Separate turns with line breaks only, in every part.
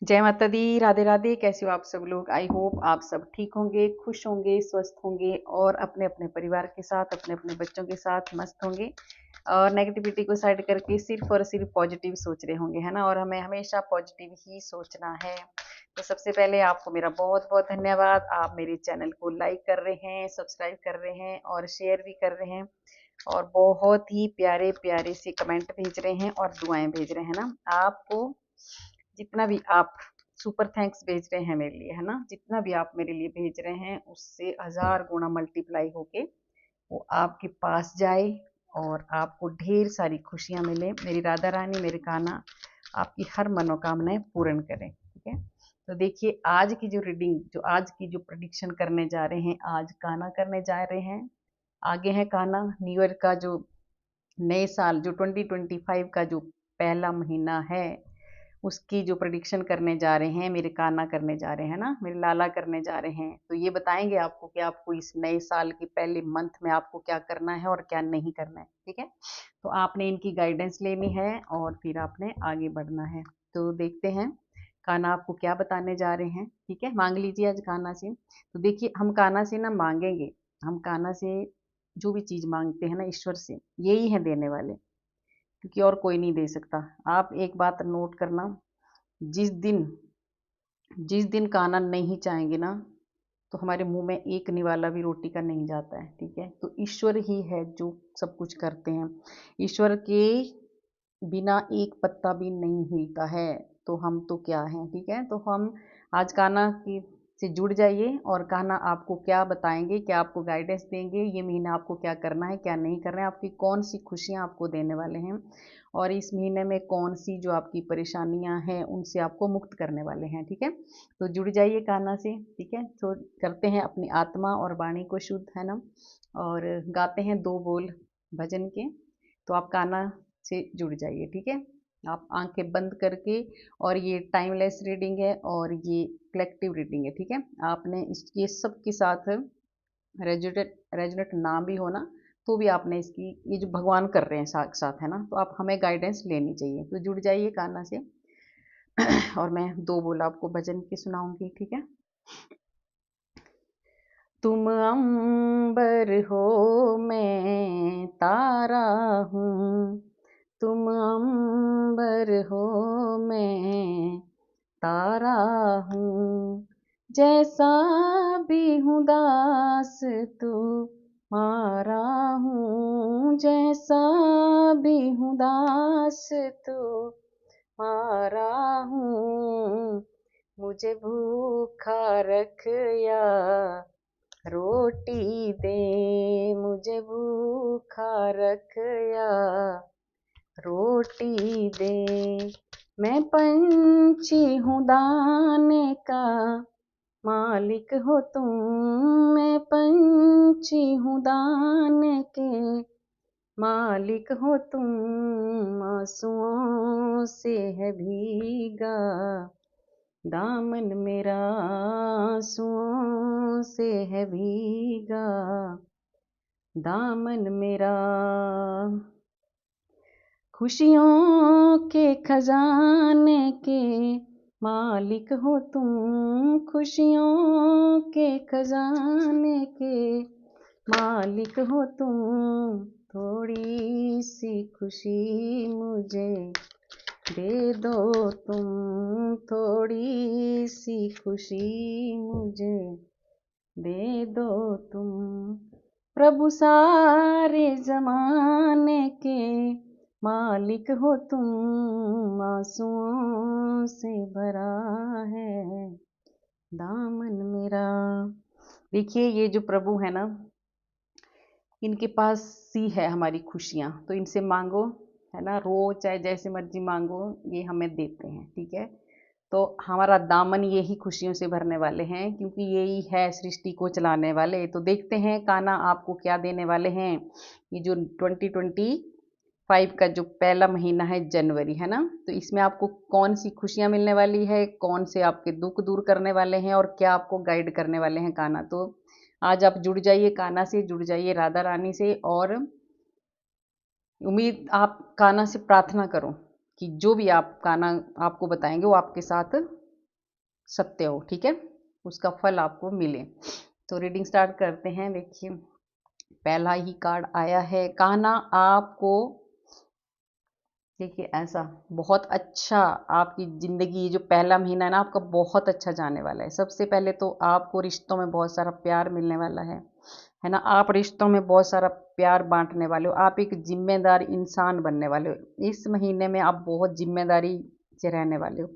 जय माता दी, राधे राधे। कैसे हो आप सब लोग? आई होप आप सब ठीक होंगे, खुश होंगे, स्वस्थ होंगे और अपने अपने परिवार के साथ, अपने अपने बच्चों के साथ मस्त होंगे और नेगेटिविटी को साइड करके सिर्फ और सिर्फ पॉजिटिव सोच रहे होंगे, है ना। और हमें हमेशा पॉजिटिव ही सोचना है। तो सबसे पहले आपको मेरा बहुत बहुत धन्यवाद। आप मेरे चैनल को लाइक कर रहे हैं, सब्सक्राइब कर रहे हैं और शेयर भी कर रहे हैं और बहुत ही प्यारे प्यारे से कमेंट भेज रहे हैं और दुआएं भेज रहे हैं ना। आपको जितना भी आप सुपर थैंक्स भेज रहे हैं मेरे लिए, है ना, जितना भी आप मेरे लिए भेज रहे हैं उससे 1000 गुना मल्टीप्लाई होके वो आपके पास जाए और आपको ढेर सारी खुशियां मिले। मेरी राधा रानी, मेरे कान्हा आपकी हर मनोकामनाएं पूर्ण करें। ठीक है। तो देखिए, आज की जो रीडिंग, जो आज की जो प्रेडिक्शन करने जा रहे हैं, आज कान्हा करने जा रहे हैं। आगे है कान्हा। न्यू ईयर का जो नए साल, जो 2025 का जो पहला महीना है, उसकी जो प्रेडिक्शन करने जा रहे हैं, मेरे कान्हा करने जा रहे हैं ना, मेरे लाला करने जा रहे हैं। तो ये बताएंगे आपको कि आपको इस नए साल के पहले मंथ में आपको क्या करना है और क्या नहीं करना है। ठीक है। तो आपने इनकी गाइडेंस लेनी है और फिर आपने आगे बढ़ना है। तो देखते हैं कान्हा आपको क्या बताने जा रहे हैं। ठीक है, मांग लीजिए आज कान्हा से। तो देखिए, हम कान्हा से ना मांगेंगे, हम कान्हा से जो भी चीज मांगते हैं ना, ईश्वर से यही है देने वाले, क्योंकि और कोई नहीं दे सकता। आप एक बात नोट करना, जिस दिन जिस दिन कान्हा नहीं चाहेंगे ना, तो हमारे मुंह में एक निवाला भी रोटी का नहीं जाता है। ठीक है। तो ईश्वर ही है जो सब कुछ करते हैं। ईश्वर के बिना एक पत्ता भी नहीं हिलता है। तो हम तो क्या हैं। ठीक है। तो हम आज कान्हा की से जुड़ जाइए और कान्हा आपको क्या बताएंगे, क्या आपको गाइडेंस देंगे, ये महीना आपको क्या करना है, क्या नहीं करना है, आपकी कौन सी खुशियां आपको देने वाले हैं और इस महीने में कौन सी जो आपकी परेशानियां हैं उनसे आपको मुक्त करने वाले हैं। ठीक है। तो जुड़ जाइए कान्हा से। ठीक है। तो करते हैं अपनी आत्मा और वाणी को शुद्ध, है ना, और गाते हैं दो बोल भजन के। तो आप कान्हा से जुड़ जाइए। ठीक है। आप आंखें बंद करके, और ये टाइमलेस रीडिंग है और ये कलेक्टिव रीडिंग है। ठीक है। आपने इस ये सब के साथ रेजोनेट रेजोनेट ना भी हो ना, तो भी आपने इसकी, ये जो भगवान कर रहे हैं साथ साथ, है ना, तो आप हमें गाइडेंस लेनी चाहिए। तो जुड़ जाइए कान्हा से और मैं दो बोल आपको भजन के सुनाऊंगी। ठीक है। तुम अंबर हो, मैं तारा हूँ। तुम अंबर हो, मैं तारा हूँ। जैसा भी हूँ दास तू मारा हूँ। जैसा भी हूँ दास तू मारा हूँ। मुझे भूखा रख या रोटी दे। मुझे भूखा रख या रोटी दे। मैं पंछी हूँ दाने का, मालिक हो तुम। मैं पंछी हूँ दाने के, मालिक हो तुम। आंसुओं से है भीगा दामन मेरा, आंसुओं से है भीगा दामन मेरा। खुशियों के खजाने के मालिक हो तुम। खुशियों के खजाने के मालिक हो तुम। थोड़ी सी खुशी मुझे दे दो तुम। थोड़ी सी खुशी मुझे दे दो तुम। प्रभु सारे जमाने के मालिक हो तुम। आंसुओं से भरा है दामन मेरा। देखिए, ये जो प्रभु है ना, इनके पास सी है हमारी खुशियाँ, तो इनसे मांगो, है ना, रोज चाहे जैसे मर्जी मांगो, ये हमें देते हैं। ठीक है। तो हमारा दामन ये ही खुशियों से भरने वाले हैं, क्योंकि यही है सृष्टि को चलाने वाले। तो देखते हैं कान्हा आपको क्या देने वाले हैं। ये जो 2025 का जो पहला महीना है, जनवरी, है ना, तो इसमें आपको कौन सी खुशियां मिलने वाली है, कौन से आपके दुख दूर करने वाले हैं और क्या आपको गाइड करने वाले हैं कान्हा। तो आज आप जुड़ जाइए कान्हा से, जुड़ जाइए राधा रानी से, और उम्मीद आप कान्हा से प्रार्थना करो कि जो भी आप कान्हा आपको बताएंगे वो आपके साथ सत्य हो, ठीक है, उसका फल आपको मिले। तो रीडिंग स्टार्ट करते हैं। देखिए पहला ही कार्ड आया है, कान्हा आपको देखिए ऐसा बहुत अच्छा आपकी ज़िंदगी, ये जो पहला महीना है ना आपका बहुत अच्छा जाने वाला है। सबसे पहले तो आपको रिश्तों में बहुत सारा प्यार मिलने वाला है ना। आप रिश्तों में बहुत सारा प्यार बांटने वाले हो, आप एक जिम्मेदार इंसान बनने वाले हो। इस महीने में आप बहुत जिम्मेदारी से रहने वाले हो,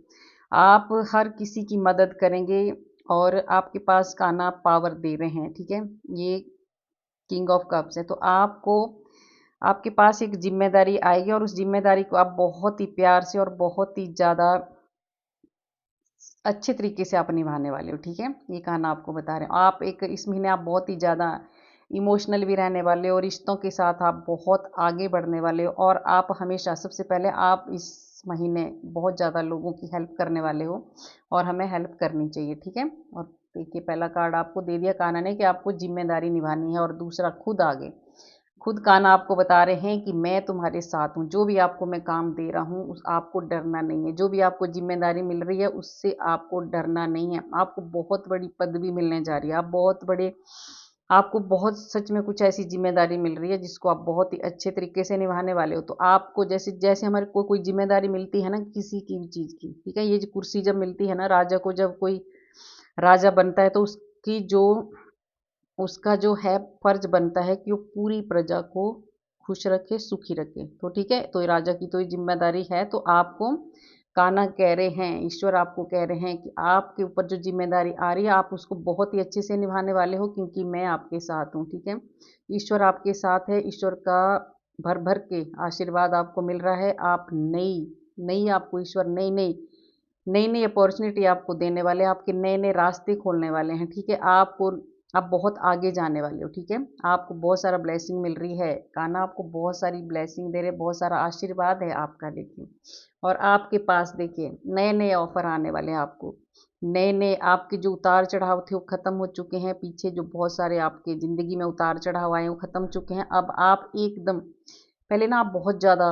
आप हर किसी की मदद करेंगे और आपके पास कान्हा पावर दे रहे हैं, ठीक है। ये किंग ऑफ कप्स है, तो आपको आपके पास एक जिम्मेदारी आएगी और उस जिम्मेदारी को आप बहुत ही प्यार से और बहुत ही ज़्यादा अच्छे तरीके से आप निभाने वाले हो, ठीक है। ये कहना आपको बता रहे हो। आप एक इस महीने आप बहुत ही ज़्यादा इमोशनल भी रहने वाले हो, रिश्तों के साथ आप बहुत आगे बढ़ने वाले हो और आप हमेशा सबसे पहले आप इस महीने बहुत ज़्यादा लोगों की हेल्प करने वाले हो और हमें हेल्प करनी चाहिए, ठीक है। और देखिए पहला कार्ड आपको दे दिया कान्हा ने कि आपको जिम्मेदारी निभानी है और दूसरा खुद आगे खुद कान्हा आपको बता रहे हैं कि मैं तुम्हारे साथ हूँ, जो भी आपको मैं काम दे रहा हूँ उस आपको डरना नहीं है, जो भी आपको जिम्मेदारी मिल रही है उससे आपको डरना नहीं है। आपको बहुत बड़ी पदवी मिलने जा रही है, आप बहुत बड़े आपको बहुत सच में कुछ ऐसी जिम्मेदारी मिल रही है जिसको आप बहुत ही अच्छे तरीके से निभाने वाले हो। तो आपको जैसे जैसे हमारे को कोई जिम्मेदारी मिलती है ना किसी की भी चीज़ की, ठीक है, ये जो कुर्सी जब मिलती है ना राजा को, जब कोई राजा बनता है तो उसकी जो उसका जो है फर्ज बनता है कि वो पूरी प्रजा को खुश रखे, सुखी रखे। तो ठीक है, तो ये राजा की तो ये जिम्मेदारी है। तो आपको कान्हा कह रहे हैं, ईश्वर आपको कह रहे हैं कि आपके ऊपर जो जिम्मेदारी आ रही है आप उसको बहुत ही अच्छे से निभाने वाले हो, क्योंकि मैं आपके साथ हूँ, ठीक है। ईश्वर आपके साथ है, ईश्वर का भर भर के आशीर्वाद आपको मिल रहा है। आप नई नई आपको ईश्वर नई नई नई नई अपॉर्चुनिटी आपको देने वाले हैं, आपके नए नए रास्ते खोलने वाले हैं, ठीक है। आपको आप बहुत आगे जाने वाले हो, ठीक है। आपको बहुत सारा ब्लेसिंग मिल रही है, कान्हा आपको बहुत सारी ब्लेसिंग दे रहे, बहुत सारा आशीर्वाद है आपका, देखिए। और आपके पास देखिए नए नए ऑफर आने वाले हैं आपको, नए नए आपके जो उतार चढ़ाव थे वो खत्म हो चुके हैं। पीछे जो बहुत सारे आपके ज़िंदगी में उतार चढ़ाव आए वो खत्म हो चुके हैं। अब आप एकदम पहले ना आप बहुत ज़्यादा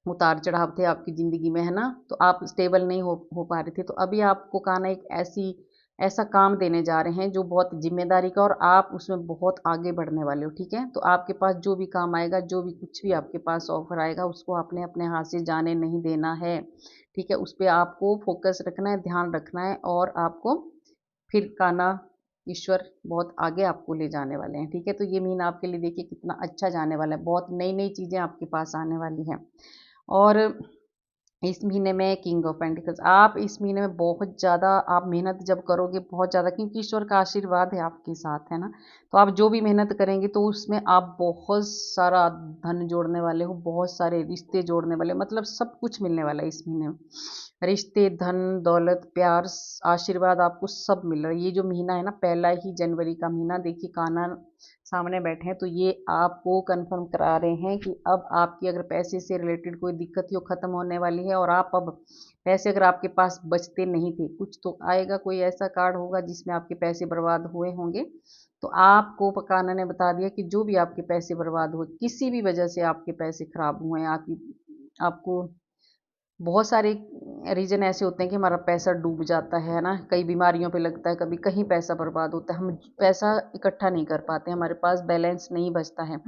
उतार चढ़ाव थे आपकी ज़िंदगी में, है ना, तो आप स्टेबल नहीं हो पा रहे थे। तो अभी आपको कान्हा एक ऐसा काम देने जा रहे हैं जो बहुत जिम्मेदारी का, और आप उसमें बहुत आगे बढ़ने वाले हो, ठीक है। तो आपके पास जो भी काम आएगा, जो भी कुछ भी आपके पास ऑफर आएगा उसको आपने अपने हाथ से जाने नहीं देना है, ठीक है। उस पर आपको फोकस रखना है, ध्यान रखना है, और आपको फिर कान्हा ईश्वर बहुत आगे आपको ले जाने वाले हैं, ठीक है। तो ये महीना आपके लिए देखिए कितना अच्छा जाने वाला है, बहुत नई नई चीज़ें आपके पास आने वाली हैं। और इस महीने में किंग ऑफ पेंटिकल्स, आप इस महीने में बहुत ज़्यादा आप मेहनत जब करोगे बहुत ज़्यादा, क्योंकि ईश्वर का आशीर्वाद है आपके साथ, है ना। तो आप जो भी मेहनत करेंगे तो उसमें आप बहुत सारा धन जोड़ने वाले हो, बहुत सारे रिश्ते जोड़ने वाले हो, मतलब सब कुछ मिलने वाला है इस महीने में। रिश्ते, धन, दौलत, प्यार, आशीर्वाद आपको सब मिल रहा है। ये जो महीना है ना, पहला ही जनवरी का महीना, देखिए कान्हा सामने बैठे हैं, तो ये आपको कंफर्म करा रहे हैं कि अब आपकी अगर पैसे से रिलेटेड कोई दिक्कत ही वो ख़त्म होने वाली है। और आप अब पैसे अगर आपके पास बचते नहीं थे, कुछ तो आएगा, कोई ऐसा कार्ड होगा जिसमें आपके पैसे बर्बाद हुए होंगे, तो आपको कान्हा ने बता दिया कि जो भी आपके पैसे बर्बाद हुए, किसी भी वजह से आपके पैसे खराब हुए हैं, आपकी आपको बहुत सारे रीज़न ऐसे होते हैं कि हमारा पैसा डूब जाता है ना, कई बीमारियों पे लगता है, कभी कहीं पैसा बर्बाद होता है, हम पैसा इकट्ठा नहीं कर पाते, हमारे पास बैलेंस नहीं बचता है।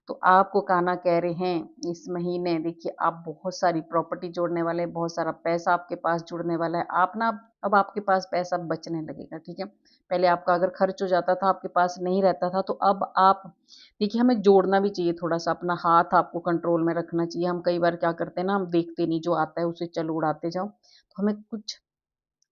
तो आपको कान्हा कह रहे हैं इस महीने देखिए आप बहुत सारी प्रॉपर्टी जोड़ने वाले हैं, बहुत सारा पैसा आपके पास जुड़ने वाला है। आप ना अब आपके पास पैसा बचने लगेगा, ठीक है। पहले आपका अगर खर्च हो जाता था, आपके पास नहीं रहता था, तो अब आप देखिए हमें जोड़ना भी चाहिए, थोड़ा सा अपना हाथ आपको कंट्रोल में रखना चाहिए। हम कई बार क्या करते हैं ना, हम देखते नहीं, जो आता है उसे चलो उड़ाते जाओ। तो हमें कुछ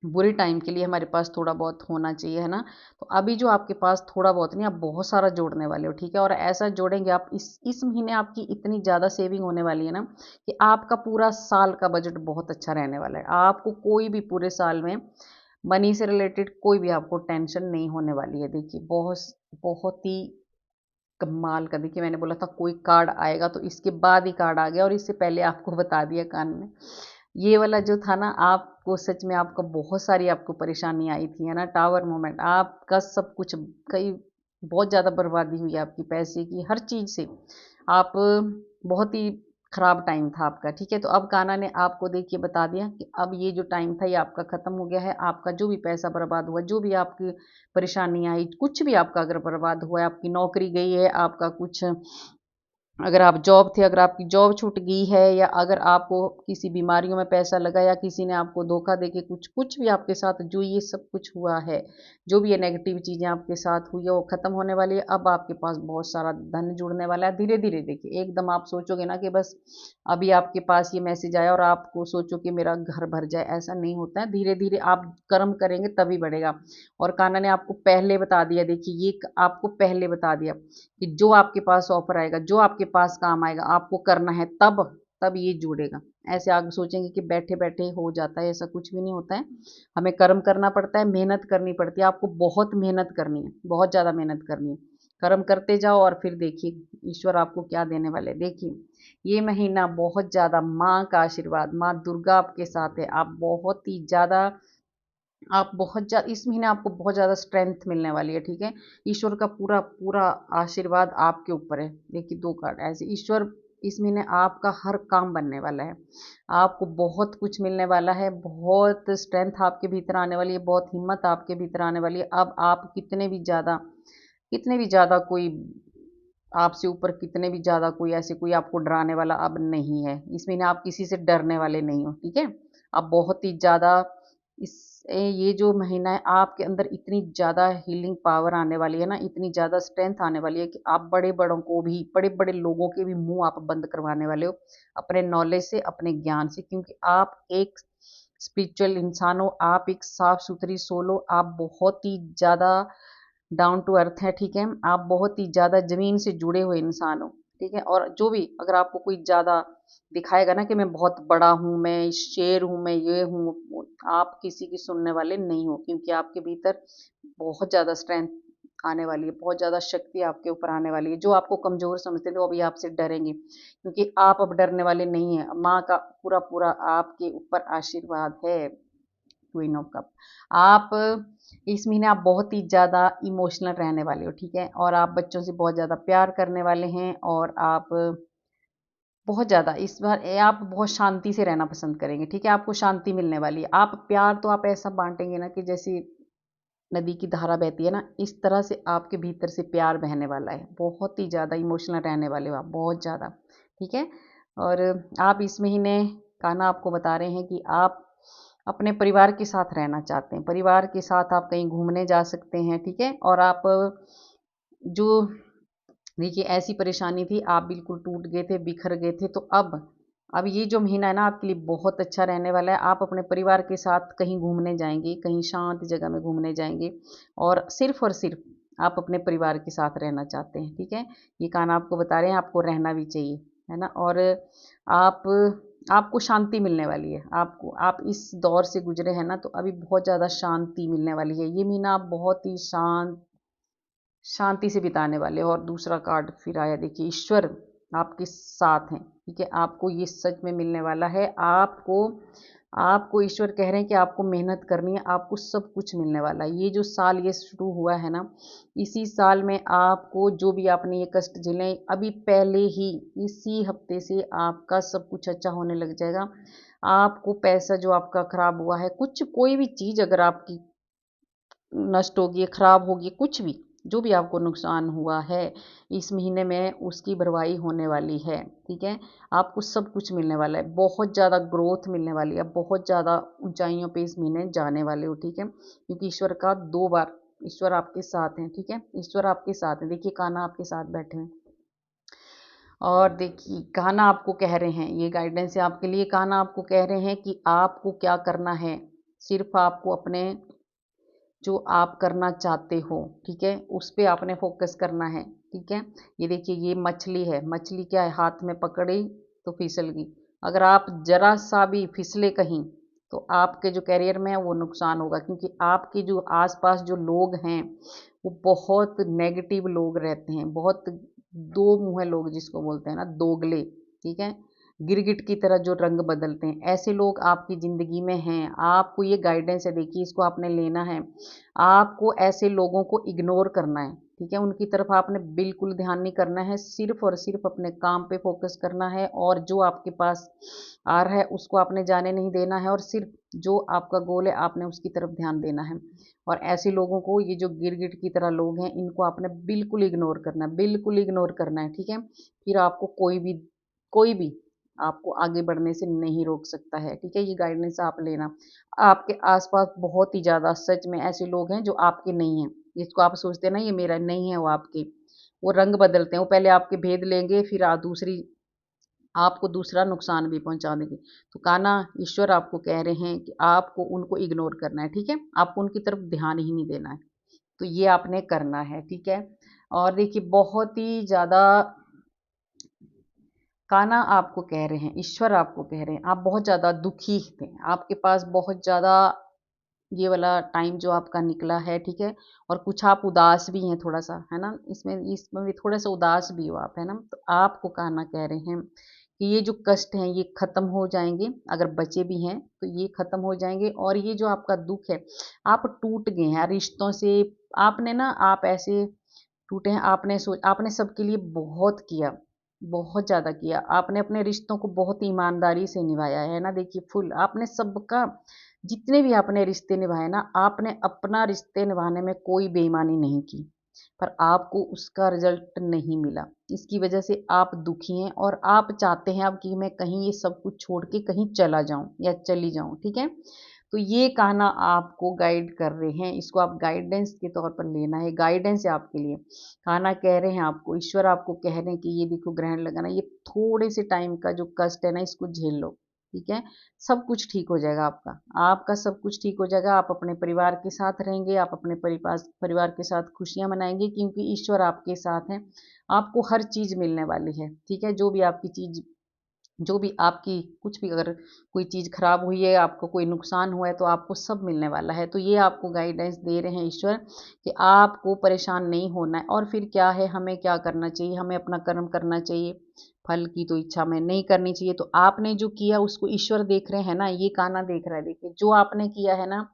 बुरे टाइम के लिए हमारे पास थोड़ा बहुत होना चाहिए, है ना। तो अभी जो आपके पास थोड़ा बहुत नहीं, आप बहुत सारा जोड़ने वाले हो, ठीक है। और ऐसा जोड़ेंगे आप, इस महीने आपकी इतनी ज़्यादा सेविंग होने वाली है ना कि आपका पूरा साल का बजट बहुत अच्छा रहने वाला है। आपको कोई भी पूरे साल में मनी से रिलेटेड कोई भी आपको टेंशन नहीं होने वाली है। देखिए बहुत बहुत ही कमाल का, देखिए मैंने बोला था कोई कार्ड आएगा, तो इसके बाद ही कार्ड आ गया, और इससे पहले आपको बता दिया कान ने। ये वाला जो था ना, आपको सच में आपको बहुत सारी आपको परेशानी आई थी, है ना, टावर मोमेंट, आपका सब कुछ कई बहुत ज़्यादा बर्बादी हुई आपकी पैसे की, हर चीज़ से आप बहुत ही खराब टाइम था आपका, ठीक है। तो अब कान्हा ने आपको देखिए बता दिया कि अब ये जो टाइम था ये आपका खत्म हो गया है। आपका जो भी पैसा बर्बाद हुआ, जो भी आपकी परेशानी आई, कुछ भी आपका अगर बर्बाद हुआ है, आपकी नौकरी गई है, आपका कुछ, अगर आप जॉब थे, अगर आपकी जॉब छूट गई है, या अगर आपको किसी बीमारियों में पैसा लगा, या किसी ने आपको धोखा देके कुछ कुछ भी आपके साथ जो ये सब कुछ हुआ है, जो भी ये नेगेटिव चीज़ें आपके साथ हुई है वो ख़त्म होने वाली है। अब आपके पास बहुत सारा धन जुड़ने वाला है धीरे धीरे। देखिए एकदम आप सोचोगे ना कि बस अभी आपके पास ये मैसेज आया और आपको सोचो कि मेरा घर भर जाए, ऐसा नहीं होता है। धीरे धीरे आप कर्म करेंगे तभी बढ़ेगा। और कान्हा ने आपको पहले बता दिया, देखिए ये आपको पहले बता दिया कि जो आपके पास ऑफर आएगा, जो आपके पास काम आएगा, आपको करना है तब तब ये जुड़ेगा। ऐसे आप सोचेंगे कि बैठे बैठे हो जाता है, ऐसा कुछ भी नहीं होता है। हमें कर्म करना पड़ता है, मेहनत करनी पड़ती है। आपको बहुत मेहनत करनी है, बहुत ज़्यादा मेहनत करनी है। कर्म करते जाओ और फिर देखिए ईश्वर आपको क्या देने वाले। देखिए ये महीना बहुत ज़्यादा माँ का आशीर्वाद, माँ दुर्गा आपके साथ है। आप बहुत ही ज़्यादा, आप बहुत ज़्यादा इस महीने आपको बहुत ज़्यादा स्ट्रेंथ मिलने वाली है, ठीक है। ईश्वर का पूरा पूरा आशीर्वाद आपके ऊपर है। देखिए दो कार्ड ऐसे, ईश्वर इस महीने आपका हर काम बनने वाला है। आपको बहुत कुछ मिलने वाला है, बहुत स्ट्रेंथ आपके भीतर आने वाली है, बहुत हिम्मत आपके भीतर आने वाली है। अब आप कितने भी ज़्यादा कोई आपसे ऊपर, कितने भी ज़्यादा कोई ऐसे कोई आपको डराने वाला अब नहीं है। इस महीने आप किसी से डरने वाले नहीं हो, ठीक है। आप बहुत ही ज़्यादा इस ये जो महीना है आपके अंदर इतनी ज़्यादा हीलिंग पावर आने वाली है ना, इतनी ज़्यादा स्ट्रेंथ आने वाली है कि आप बड़े बड़ों को भी, बड़े बड़े लोगों के भी मुंह आप बंद करवाने वाले हो अपने नॉलेज से, अपने ज्ञान से। क्योंकि आप एक स्पिरिचुअल इंसान हो, आप एक साफ सुथरी सोल हो, आप बहुत ही ज़्यादा डाउन टू अर्थ है, ठीक है। आप बहुत ही ज़्यादा ज़मीन से जुड़े हुए इंसान हो, ठीक है। और जो भी अगर आपको कोई ज़्यादा दिखाएगा ना कि मैं बहुत बड़ा हूँ, मैं शेर हूँ, मैं ये हूँ, आप किसी की सुनने वाले नहीं हो। क्योंकि आपके भीतर बहुत ज़्यादा स्ट्रेंथ आने वाली है, बहुत ज़्यादा शक्ति आपके ऊपर आने वाली है। जो आपको कमज़ोर समझते थे वो अभी आपसे डरेंगे, क्योंकि आप अब डरने वाले नहीं हैं। माँ का पूरा पूरा आपके ऊपर आशीर्वाद है। क्वीन ऑफ कप, आप इस महीने आप बहुत ही ज़्यादा इमोशनल रहने वाले हो, ठीक है। और आप बच्चों से बहुत ज़्यादा प्यार करने वाले हैं, और आप बहुत ज़्यादा इस बार आप बहुत शांति से रहना पसंद करेंगे, ठीक है। आपको शांति मिलने वाली है। आप प्यार तो आप ऐसा बांटेंगे ना कि जैसे नदी की धारा बहती है ना, इस तरह से आपके भीतर से प्यार बहने वाला है। बहुत ही ज़्यादा इमोशनल रहने वाले हो आप, बहुत ज़्यादा, ठीक है। और आप इस महीने कान्हा आपको बता रहे हैं कि आप अपने परिवार के साथ रहना चाहते हैं। परिवार के साथ आप कहीं घूमने जा सकते हैं, ठीक है। और आप जो, देखिए ऐसी परेशानी थी, आप बिल्कुल टूट गए थे, बिखर गए थे, तो अब ये जो महीना है ना आपके लिए बहुत अच्छा रहने वाला है। आप अपने परिवार के साथ कहीं घूमने जाएंगे, कहीं शांत जगह में घूमने जाएंगे, और सिर्फ आप अपने परिवार के साथ रहना चाहते हैं, ठीक है। ये कान्हा आपको बता रहे हैं, आपको रहना भी चाहिए, है ना। और आप आपको शांति मिलने वाली है। आपको, आप इस दौर से गुजरे हैं ना, तो अभी बहुत ज़्यादा शांति मिलने वाली है। ये महीना आप बहुत ही शांति से बिताने वाले हो। और दूसरा कार्ड फिर आया, देखिए ईश्वर आपके साथ हैं, ठीक है। आपको ये सच में मिलने वाला है। आपको आपको ईश्वर कह रहे हैं कि आपको मेहनत करनी है, आपको सब कुछ मिलने वाला है। ये जो साल ये शुरू हुआ है ना, इसी साल में आपको जो भी आपने ये कष्ट झेले, अभी पहले ही इसी हफ्ते से आपका सब कुछ अच्छा होने लग जाएगा। आपको पैसा जो आपका खराब हुआ है, कुछ कोई भी चीज़ अगर आपकी नष्ट होगी, खराब होगी, कुछ भी जो भी आपको नुकसान हुआ है इस महीने में, उसकी भरवाई होने वाली है, ठीक है। आपको सब कुछ मिलने वाला है, बहुत ज़्यादा ग्रोथ मिलने वाली है, बहुत ज़्यादा ऊंचाइयों पे इस महीने जाने वाले हो, ठीक है। क्योंकि ईश्वर का 2 बार ईश्वर आपके साथ हैं, ठीक है। ईश्वर आपके साथ हैं, देखिए कान्हा आपके साथ बैठे हैं। और देखिए कान्हा आपको कह रहे हैं, ये गाइडेंस है आपके लिए। कान्हा आपको कह रहे हैं कि आपको क्या करना है, सिर्फ आपको अपने जो आप करना चाहते हो, ठीक है, उस पे आपने फोकस करना है, ठीक है। ये देखिए ये मछली है, मछली क्या है, हाथ में पकड़ी तो फिसल गई। अगर आप जरा सा भी फिसले कहीं तो आपके जो करियर में है वो नुकसान होगा। क्योंकि आपके जो आसपास जो लोग हैं वो बहुत नेगेटिव लोग रहते हैं, बहुत दो मुँहे लोग जिसको बोलते हैं ना, दोगले, ठीक है। गिरगिट की तरह जो रंग बदलते हैं, ऐसे लोग आपकी ज़िंदगी में हैं। आपको ये गाइडेंस है, देखिए इसको आपने लेना है। आपको ऐसे लोगों को इग्नोर करना है, ठीक है। उनकी तरफ आपने बिल्कुल ध्यान नहीं करना है, सिर्फ और सिर्फ अपने काम पे फोकस करना है, और जो आपके पास आ रहा है उसको आपने जाने नहीं देना है, और सिर्फ जो आपका गोल है आपने उसकी तरफ ध्यान देना है। और ऐसे लोगों को, ये जो गिरगिट की तरह लोग हैं, इनको आपने बिल्कुल इग्नोर करना है, बिल्कुल इग्नोर करना है, ठीक है। फिर आपको कोई भी आपको आगे बढ़ने से नहीं रोक सकता है, ठीक है। ये गाइडेंस आप लेना। आपके आसपास बहुत ही ज़्यादा सच में ऐसे लोग हैं जो आपके नहीं हैं, जिसको आप सोचते हैं ना ये मेरा नहीं है, वो आपके, वो रंग बदलते हैं, वो पहले आपके भेद लेंगे, फिर दूसरी आपको दूसरा नुकसान भी पहुंचा देंगे। तो कान्हा, ईश्वर आपको कह रहे हैं कि आपको उनको इग्नोर करना है, ठीक है। आपको उनकी तरफ ध्यान ही नहीं देना है, तो ये आपने करना है, ठीक है। और देखिए, बहुत ही ज़्यादा कान्हा आपको कह रहे हैं, ईश्वर आपको कह रहे हैं, आप बहुत ज़्यादा दुखी थे, आपके पास बहुत ज़्यादा ये वाला टाइम जो आपका निकला है, ठीक है। और कुछ आप उदास भी हैं थोड़ा सा, है ना, इसमें भी थोड़ा सा उदास भी हो आप, है ना। तो आपको कान्हा कह रहे हैं कि ये जो कष्ट हैं ये खत्म हो जाएंगे, अगर बचे भी हैं तो ये खत्म हो जाएंगे। और ये जो आपका दुख है, आप टूट गए हैं रिश्तों से, आपने ना, आप ऐसे टूटे हैं, आपने सबके लिए बहुत किया, बहुत ज़्यादा किया, आपने अपने रिश्तों को बहुत ईमानदारी से निभाया है ना। देखिए, फुल आपने सबका, जितने भी आपने रिश्ते निभाए ना, आपने अपना रिश्ते निभाने में कोई बेईमानी नहीं की, पर आपको उसका रिजल्ट नहीं मिला। इसकी वजह से आप दुखी हैं, और आप चाहते हैं अब कि मैं कहीं ये सब कुछ छोड़ के कहीं चला जाऊं या चली जाऊं, ठीक है। तो ये कहना आपको गाइड कर रहे हैं, इसको आप गाइडेंस के तौर पर लेना है, गाइडेंस है आपके लिए। कहना कह रहे हैं आपको, ईश्वर आपको कह रहे हैं कि ये देखो, ग्रहण लगाना, ये थोड़े से टाइम का जो कष्ट है ना, इसको झेल लो, ठीक है। सब कुछ ठीक हो जाएगा आपका, आपका सब कुछ ठीक हो जाएगा। आप अपने परिवार के साथ रहेंगे, आप अपने परिवार के साथ खुशियां मनाएंगे, क्योंकि ईश्वर आपके साथ है। आपको हर चीज मिलने वाली है, ठीक है। जो भी आपकी, कुछ भी अगर कोई चीज़ खराब हुई है, आपको कोई नुकसान हुआ है, तो आपको सब मिलने वाला है। तो ये आपको गाइडेंस दे रहे हैं ईश्वर कि आपको परेशान नहीं होना है। और फिर क्या है, हमें क्या करना चाहिए, हमें अपना कर्म करना चाहिए, फल की तो इच्छा में नहीं करनी चाहिए। तो आपने जो किया उसको ईश्वर देख रहे हैं ना, ये कान्हा देख रहा है। देखिए, जो आपने किया है ना,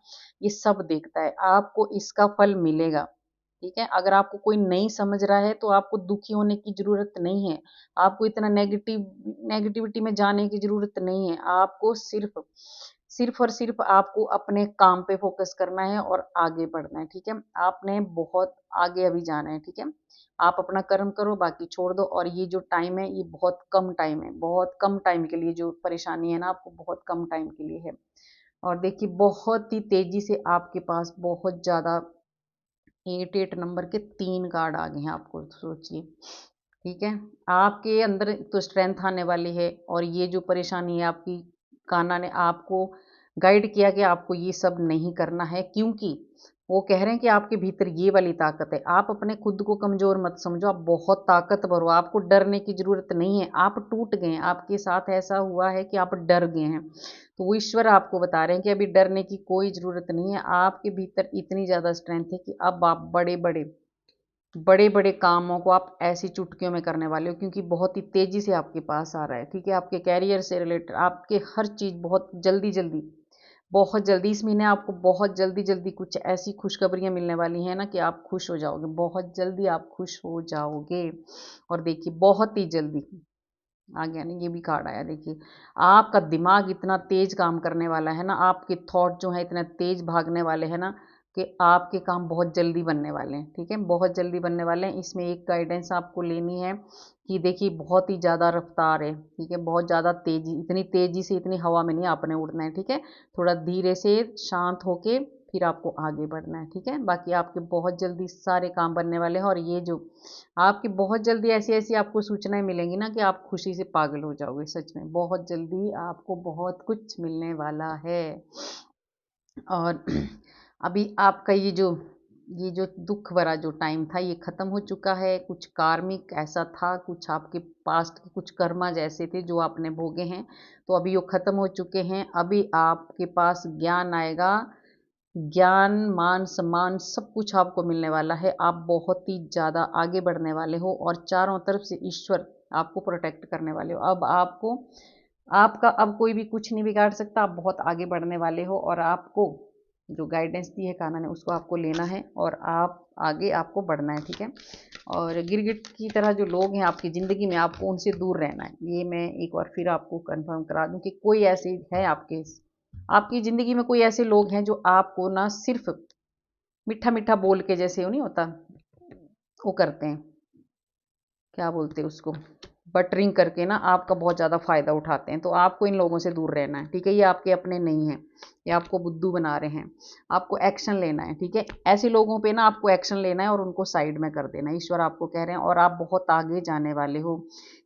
ये सब देखता है, आपको इसका फल मिलेगा, ठीक है। अगर आपको कोई नहीं समझ रहा है तो आपको दुखी होने की जरूरत नहीं है, आपको इतना नेगेटिविटी में जाने की जरूरत नहीं है। आपको सिर्फ सिर्फ और सिर्फ आपको अपने काम पे फोकस करना है और आगे बढ़ना है, ठीक है। आपने बहुत आगे अभी जाना है, ठीक है। आप अपना कर्म करो, बाकी छोड़ दो। और ये जो टाइम है, ये बहुत कम टाइम है, बहुत कम टाइम के लिए जो परेशानी है ना, आपको बहुत कम टाइम के लिए है। और देखिए, बहुत ही तेजी से आपके पास बहुत ज्यादा 88 नंबर के 3 कार्ड आ गए हैं, आपको सोचिए, ठीक है। आपके अंदर तो स्ट्रेंथ आने वाली है, और ये जो परेशानी है आपकी, कान्हा ने आपको गाइड किया कि आपको ये सब नहीं करना है, क्योंकि वो कह रहे हैं कि आपके भीतर ये वाली ताकत है। आप अपने खुद को कमजोर मत समझो, आप बहुत ताकतवर हो, आपको डरने की जरूरत नहीं है। आप टूट गए हैं, आपके साथ ऐसा हुआ है कि आप डर गए हैं, तो वो ईश्वर आपको बता रहे हैं कि अभी डरने की कोई ज़रूरत नहीं है। आपके भीतर इतनी ज़्यादा स्ट्रेंथ है कि अब आप बड़े बड़े कामों को आप ऐसी चुटकियों में करने वाले हो, क्योंकि बहुत ही तेज़ी से आपके पास आ रहा है, ठीक है। आपके कैरियर से रिलेटेड आपके हर चीज़ बहुत जल्दी इस महीने आपको बहुत जल्दी जल्दी कुछ ऐसी खुशखबरियां मिलने वाली हैं ना, कि आप खुश हो जाओगे, बहुत जल्दी आप खुश हो जाओगे। और देखिए, बहुत ही जल्दी आ गया ना, ये भी कार्ड आया। देखिए, आपका दिमाग इतना तेज काम करने वाला है ना, आपके थॉट जो है इतने तेज भागने वाले हैं ना, कि आपके काम बहुत जल्दी बनने वाले हैं, ठीक है, बहुत जल्दी बनने वाले हैं। इसमें एक गाइडेंस आपको लेनी है कि देखिए, बहुत ही ज़्यादा रफ्तार है, ठीक है, बहुत ज़्यादा तेजी, इतनी तेजी से इतनी हवा में नहीं आपने उड़ना है, ठीक है। थोड़ा धीरे से शांत होके फिर आपको आगे बढ़ना है, ठीक है। बाकी आपके बहुत जल्दी सारे काम बनने वाले हैं। और ये जो आपकी बहुत जल्दी ऐसी ऐसी आपको सूचनाएं मिलेंगी ना, कि आप खुशी से पागल हो जाओगे, सच में बहुत जल्दी आपको बहुत कुछ मिलने वाला है। और अभी आपका ये जो दुख भरा जो टाइम था, ये खत्म हो चुका है। कुछ कार्मिक ऐसा था, कुछ आपके पास्ट के कुछ कर्मा जैसे थे जो आपने भोगे हैं, तो अभी वो खत्म हो चुके हैं। अभी आपके पास ज्ञान आएगा, ज्ञान, मान सम्मान, सब कुछ आपको मिलने वाला है। आप बहुत ही ज़्यादा आगे बढ़ने वाले हो, और चारों तरफ से ईश्वर आपको प्रोटेक्ट करने वाले हो। अब आपको, आपका अब कोई भी कुछ नहीं बिगाड़ सकता, आप बहुत आगे बढ़ने वाले हो। और आपको जो गाइडेंस दी है कान्हा ने, उसको आपको लेना है, और आप आगे आपको बढ़ना है, ठीक है। और गिरगिट की तरह जो लोग हैं आपकी ज़िंदगी में, आपको उनसे दूर रहना है। ये मैं एक बार फिर आपको कंफर्म करा दूं कि कोई ऐसे है आपकी ज़िंदगी में, कोई ऐसे लोग हैं जो आपको ना सिर्फ मीठा मीठा बोल के, जैसे वो नहीं होता, वो करते हैं, क्या बोलते हैं उसको, बटरिंग करके ना आपका बहुत ज़्यादा फ़ायदा उठाते हैं। तो आपको इन लोगों से दूर रहना है, ठीक है। ये आपके अपने नहीं हैं, ये आपको बुद्धू बना रहे हैं। आपको एक्शन लेना है, ठीक है। ऐसे लोगों पे ना आपको एक्शन लेना है और उनको साइड में कर देना है। ईश्वर आपको कह रहे हैं और आप बहुत आगे जाने वाले हो।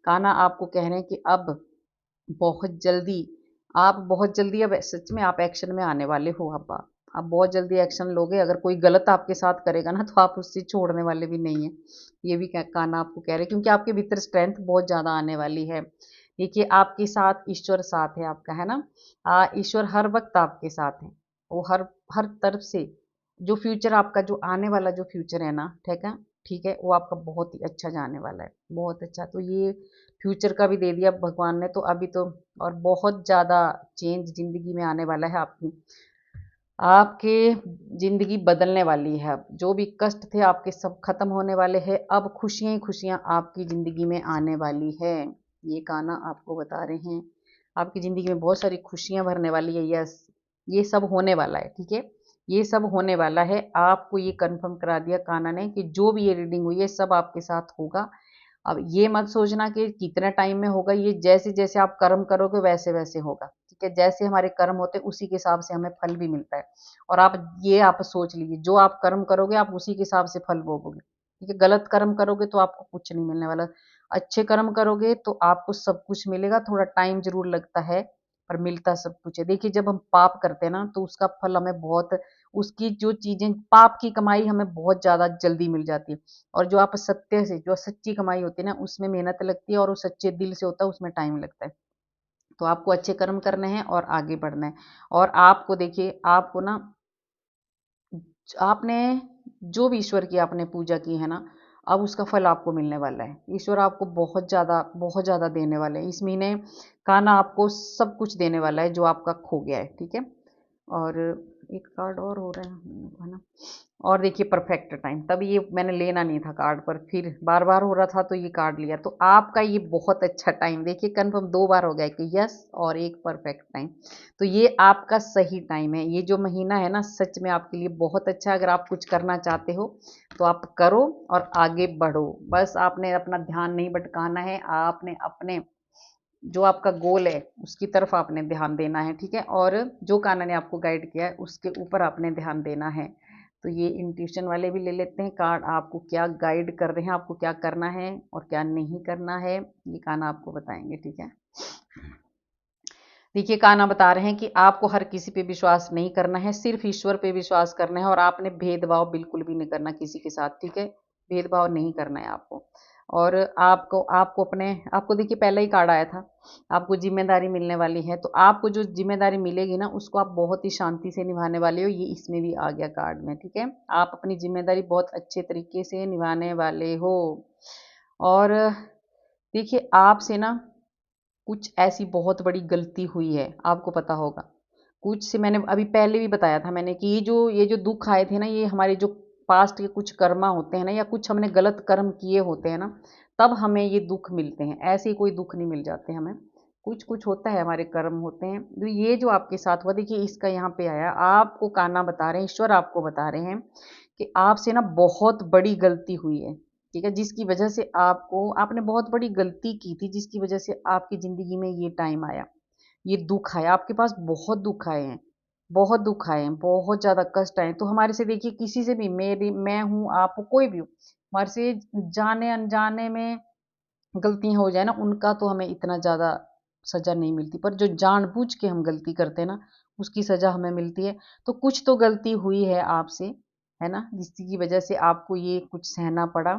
कान्हा आपको कह रहे हैं कि अब बहुत जल्दी, आप बहुत जल्दी अब सच में आप एक्शन में आने वाले हो। अब आप बहुत जल्दी एक्शन लोगे। अगर कोई गलत आपके साथ करेगा ना तो आप उससे छोड़ने वाले भी नहीं हैं। ये भी कान्हा आपको कह रहे हैं, क्योंकि आपके भीतर स्ट्रेंथ बहुत ज़्यादा आने वाली है। देखिए आपके साथ ईश्वर साथ है आपका, है ना। ईश्वर हर वक्त आपके साथ है। वो हर हर तरफ से जो फ्यूचर आपका, जो आने वाला जो फ्यूचर है ना, ठीक है, वो आपका बहुत ही अच्छा जाने वाला है, बहुत अच्छा। तो ये फ्यूचर का भी दे दिया भगवान ने, तो अभी तो और बहुत ज़्यादा चेंज ज़िंदगी में आने वाला है आपकी। आपके ज़िंदगी बदलने वाली है। अब जो भी कष्ट थे आपके सब खत्म होने वाले हैं। अब खुशियाँ ही खुशियाँ आपकी ज़िंदगी में आने वाली है। ये कान्हा आपको बता रहे हैं। आपकी ज़िंदगी में बहुत सारी खुशियाँ भरने वाली है। यस, ये सब होने वाला है, ठीक है। ये सब होने वाला है। आपको ये कन्फर्म करा दिया कान्हा ने कि जो भी ये रीडिंग हुई है सब आपके साथ होगा। अब ये मत सोचना कि कितने टाइम में होगा, ये जैसे जैसे आप कर्म करोगे वैसे वैसे होगा, ठीक है। जैसे हमारे कर्म होते हैं उसी के हिसाब से हमें फल भी मिलता है। और आप सोच लीजिए, जो आप कर्म करोगे आप उसी के हिसाब से फल भोगोगे, ठीक है। गलत कर्म करोगे तो आपको कुछ नहीं मिलने वाला। अच्छे कर्म करोगे तो आपको सब कुछ मिलेगा। थोड़ा टाइम जरूर लगता है पर मिलता सब कुछ है। देखिए जब हम पाप करते हैं ना तो उसका फल हमें बहुत, उसकी जो चीजें, पाप की कमाई हमें बहुत ज्यादा जल्दी मिल जाती है। और जो आप सत्य से, जो सच्ची कमाई होती है ना, उसमें मेहनत लगती है और वो सच्चे दिल से होता है, उसमें टाइम लगता है। तो आपको अच्छे कर्म करने हैं और आगे बढ़ना है। और आपको देखिए, आपको ना, आपने जो भी ईश्वर की आपने पूजा की है ना, अब उसका फल आपको मिलने वाला है। ईश्वर आपको बहुत ज़्यादा देने वाले हैं। इस महीने कान्हा आपको सब कुछ देने वाला है जो आपका खो गया है, ठीक है। और एक कार्ड और हो रहा है ना। और देखिए परफेक्ट टाइम, तब ये मैंने लेना नहीं था कार्ड, पर फिर बार बार हो रहा था तो ये कार्ड लिया। तो आपका ये बहुत अच्छा टाइम, देखिए कन्फर्म 2 बार हो गया कि यस और एक परफेक्ट टाइम। तो ये आपका सही टाइम है। ये जो महीना है ना सच में आपके लिए बहुत अच्छा है। अगर आप कुछ करना चाहते हो तो आप करो और आगे बढ़ो। बस आपने अपना ध्यान नहीं भटकाना है। आपने अपने जो आपका गोल है उसकी तरफ आपने ध्यान देना है, ठीक है। और जो कान्हा ने आपको गाइड किया है उसके ऊपर आपने ध्यान देना है। तो ये इंट्यूशन वाले भी ले लेते हैं कार्ड, आपको क्या गाइड कर रहे हैं, आपको क्या करना है और क्या नहीं करना है, ये कान्हा आपको बताएंगे, ठीक है। देखिए कान्हा बता रहे हैं कि आपको हर किसी पे विश्वास नहीं करना है, सिर्फ ईश्वर पे विश्वास करना है। और आपने भेदभाव बिल्कुल भी नहीं करना किसी के साथ, ठीक है। भेदभाव नहीं करना है आपको। और आपको आपको अपने आपको देखिए पहला ही कार्ड आया था, आपको जिम्मेदारी मिलने वाली है। तो आपको जो जिम्मेदारी मिलेगी ना उसको आप बहुत ही शांति से निभाने वाले हो। ये इसमें भी आ गया कार्ड में, ठीक है। आप अपनी जिम्मेदारी बहुत अच्छे तरीके से निभाने वाले हो। और देखिए आपसे ना कुछ ऐसी बहुत बड़ी गलती हुई है, आपको पता होगा। कुछ से मैंने अभी पहले भी बताया था मैंने कि ये जो दुख आए थे ना, ये हमारे जो पास्ट के कुछ कर्मा होते हैं ना, या कुछ हमने गलत कर्म किए होते हैं ना, तब हमें ये दुख मिलते हैं। ऐसे ही कोई दुख नहीं मिल जाते हमें। कुछ कुछ होता है, हमारे कर्म होते हैं। तो ये जो आपके साथ हुआ, देखिए इसका यहाँ पे आया, आपको कान्हा बता रहे हैं, ईश्वर आपको बता रहे हैं कि आपसे ना बहुत बड़ी गलती हुई है, ठीक है। जिसकी वजह से आपने बहुत बड़ी गलती की थी, जिसकी वजह से आपकी ज़िंदगी में ये टाइम आया, ये दुःख आया। आपके पास बहुत दुःख आए हैं, बहुत दुःख आए हैं, बहुत ज़्यादा कष्ट आए हैं। तो हमारे से देखिए किसी से भी, मैं हूँ, आप हो, कोई भी हो, हमारे से जाने अनजाने में गलतियाँ हो जाए ना, उनका तो हमें इतना ज़्यादा सज़ा नहीं मिलती। पर जो जानबूझ के हम गलती करते हैं ना, उसकी सज़ा हमें मिलती है। तो कुछ तो गलती हुई है आपसे, है ना, जिसकी वजह से आपको ये कुछ सहना पड़ा।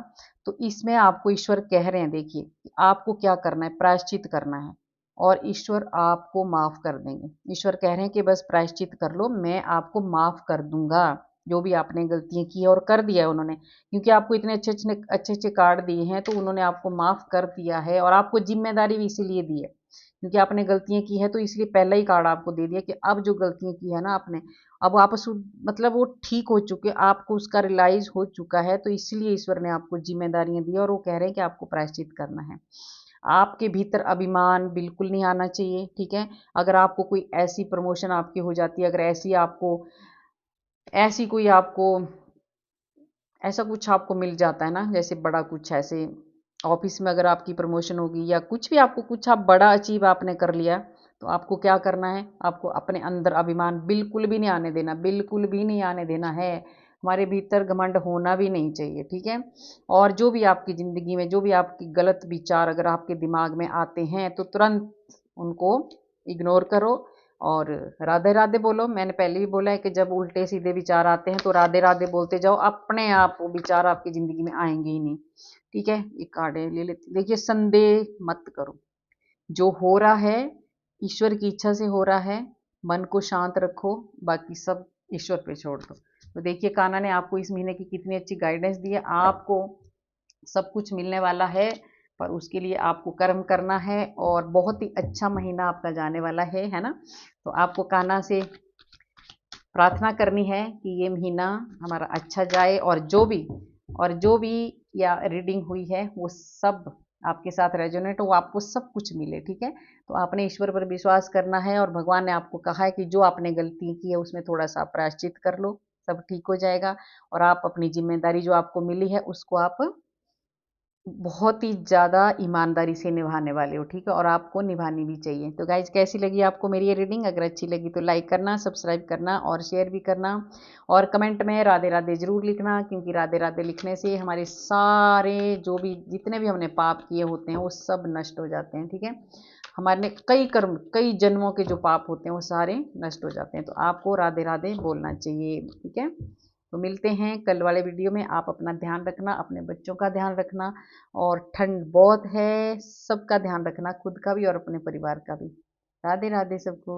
तो इसमें आपको ईश्वर कह रहे हैं, देखिए कि आपको क्या करना है, प्रायश्चित करना है और ईश्वर आपको माफ़ कर देंगे। ईश्वर कह रहे हैं कि बस प्रायश्चित कर लो, मैं आपको माफ़ कर दूँगा। जो भी आपने गलतियाँ की है, और कर दिया है उन्होंने, क्योंकि आपको इतने अच्छे-अच्छे कार्ड दिए हैं तो उन्होंने आपको माफ़ कर दिया है। और आपको ज़िम्मेदारी भी इसीलिए दी है क्योंकि आपने गलतियाँ की हैं, तो इसलिए पहला ही कार्ड आपको दे दिया कि अब जो गलतियाँ की है ना आपने, अब आप मतलब वो ठीक हो चुके, आपको उसका रियलाइज हो चुका है, तो इसलिए ईश्वर ने आपको जिम्मेदारियां दी और वो कह रहे हैं कि आपको प्रायश्चित करना है। आपके भीतर अभिमान बिल्कुल नहीं आना चाहिए, ठीक है। अगर आपको कोई ऐसी प्रमोशन आपकी हो जाती है, अगर ऐसी कोई आपको ऐसा कुछ आपको मिल जाता है ना, जैसे बड़ा कुछ ऐसे ऑफिस में अगर आपकी प्रमोशन होगी या कुछ भी आपको कुछ आप बड़ा अचीव आपने कर लिया, तो आपको क्या करना है, आपको अपने अंदर अभिमान बिल्कुल भी नहीं आने देना, बिल्कुल भी नहीं आने देना है। हमारे भीतर घमंड होना भी नहीं चाहिए, ठीक है। और जो भी आपकी ज़िंदगी में जो भी आपकी गलत विचार अगर आपके दिमाग में आते हैं, तो तुरंत उनको इग्नोर करो और राधे राधे बोलो। मैंने पहले भी बोला है कि जब उल्टे सीधे विचार आते हैं तो राधे राधे बोलते जाओ, अपने आप वो विचार आपकी ज़िंदगी में आएंगे ही नहीं, ठीक है। एक कार्ड ले लेते, देखिए, संदेह मत करो, जो हो रहा है ईश्वर की इच्छा से हो रहा है, मन को शांत रखो, बाकी सब ईश्वर पे छोड़ दो। तो देखिए कान्हा ने आपको इस महीने की कितनी अच्छी गाइडेंस दी है, आपको सब कुछ मिलने वाला है, पर उसके लिए आपको कर्म करना है और बहुत ही अच्छा महीना आपका जाने वाला है ना। तो आपको कान्हा से प्रार्थना करनी है कि ये महीना हमारा अच्छा जाए और जो भी या रीडिंग हुई है वो सब आपके साथ रेजोनेट हो, आपको सब कुछ मिले, ठीक है। तो आपने ईश्वर पर विश्वास करना है और भगवान ने आपको कहा है कि जो आपने गलती की है उसमें थोड़ा सा प्रायश्चित कर लो, सब ठीक हो जाएगा। और आप अपनी जिम्मेदारी जो आपको मिली है उसको आप बहुत ही ज़्यादा ईमानदारी से निभाने वाले हो, ठीक है, और आपको निभानी भी चाहिए। तो गाइज, कैसी लगी आपको मेरी ये रीडिंग? अगर अच्छी लगी तो लाइक करना, सब्सक्राइब करना और शेयर भी करना, और कमेंट में राधे राधे ज़रूर लिखना, क्योंकि राधे राधे लिखने से हमारे सारे जो भी जितने भी हमने पाप किए होते हैं वो सब नष्ट हो जाते हैं, ठीक है। हमारे कई कर्म, कई जन्मों के जो पाप होते हैं वो सारे नष्ट हो जाते हैं। तो आपको राधे राधे बोलना चाहिए, ठीक है। तो मिलते हैं कल वाले वीडियो में। आप अपना ध्यान रखना, अपने बच्चों का ध्यान रखना, और ठंड बहुत है, सबका ध्यान रखना, खुद का भी और अपने परिवार का भी। राधे राधे सबको।